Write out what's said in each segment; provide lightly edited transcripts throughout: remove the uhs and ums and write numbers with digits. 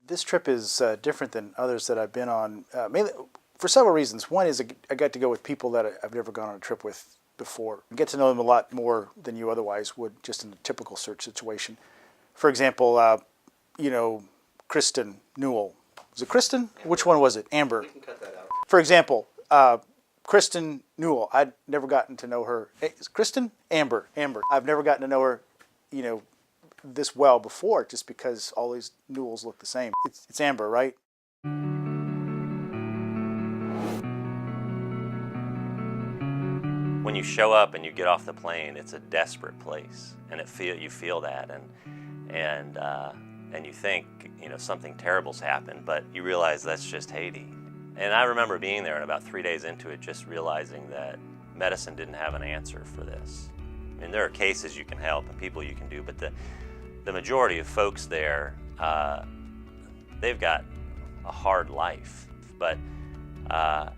This trip is different than others that I've been on, mainly for several reasons. One is I got to go with people that I've never gone on a trip with before. I get to know them a lot more than you otherwise would just in a typical search situation. For example, Kristen Newell. Was it Kristen? Which one was it? Amber. We can cut that out. For example, Kristen Newell. I'd never gotten to know her. Is Kristen? Amber. I've never gotten to know her, this well before, just because all these Newells look the same. It's Amber, right? When you show up and you get off the plane, it's a desperate place, and you feel that, and you think something terrible's happened, but you realize that's just Haiti. And I remember being there, and about 3 days into it, just realizing that medicine didn't have an answer for this. I mean, there are cases you can help and people you can do, but the majority of folks there, they've got a hard life. But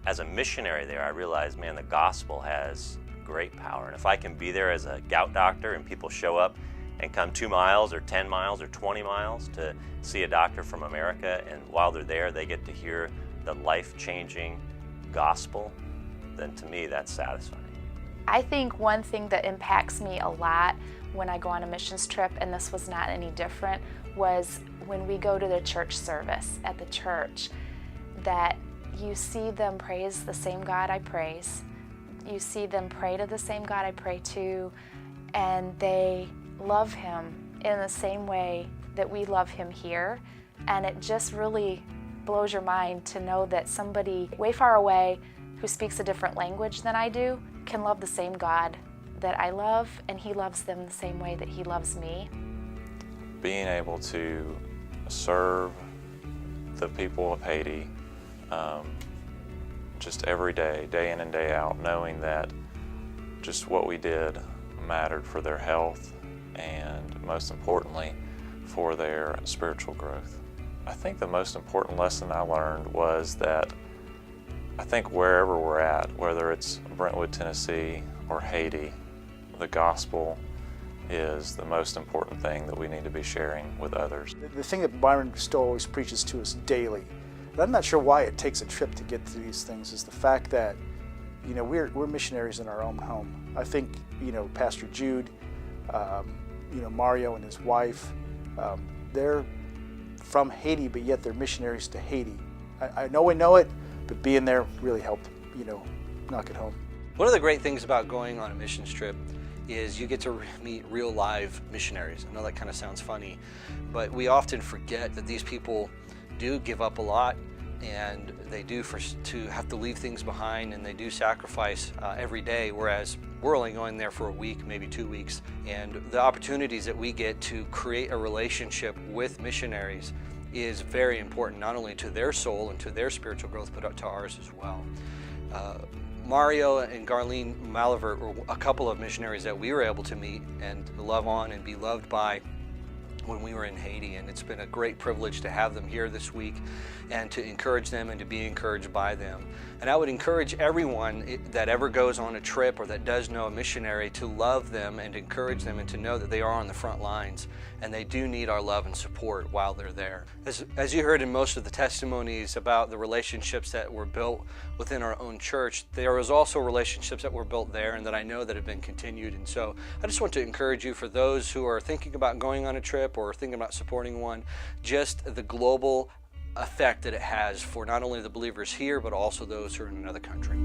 as a missionary there, I realized, man, the gospel has great power. And if I can be there as a gout doctor and people show up and come 2 miles or 10 miles or 20 miles to see a doctor from America, and while they're there, they get to hear the life-changing gospel, then to me, that's satisfying. I think one thing that impacts me a lot when I go on a missions trip, and this was not any different, was when we go to the church service at the church, that you see them praise the same God I praise, you see them pray to the same God I pray to, and they love Him in the same way that we love Him here. And it just really blows your mind to know that somebody way far away who speaks a different language than I do can love the same God that I love, and He loves them the same way that He loves me. Being able to serve the people of Haiti just every day, day in and day out, knowing that just what we did mattered for their health and, most importantly, for their spiritual growth. I think the most important lesson I learned was that I think wherever we're at, whether it's Brentwood, Tennessee, or Haiti, the gospel is the most important thing that we need to be sharing with others. The thing that Byron Stowe always preaches to us daily, and I'm not sure why it takes a trip to get to these things, is the fact that we're missionaries in our own home. I think Pastor Jude, Mario and his wife, they're from Haiti, but yet they're missionaries to Haiti. I know we know it, but being there really helped, knock it home. One of the great things about going on a missions trip is you get to meet real live missionaries. I know that kind of sounds funny, but we often forget that these people do give up a lot, and they do to have to leave things behind, and they do sacrifice every day, whereas we're only going there for a week, maybe 2 weeks. And the opportunities that we get to create a relationship with missionaries is very important, not only to their soul and to their spiritual growth, but to ours as well. Mario and Garlene Malivert were a couple of missionaries that we were able to meet and love on and be loved by when we were in Haiti, and it's been a great privilege to have them here this week and to encourage them and to be encouraged by them. And I would encourage everyone that ever goes on a trip or that does know a missionary to love them and encourage them and to know that they are on the front lines and they do need our love and support while they're there. As you heard in most of the testimonies about the relationships that were built within our own church, there was also relationships that were built there and that I know that have been continued. And so I just want to encourage you, for those who are thinking about going on a trip or thinking about supporting one, just the global effect that it has for not only the believers here, but also those who are in another country.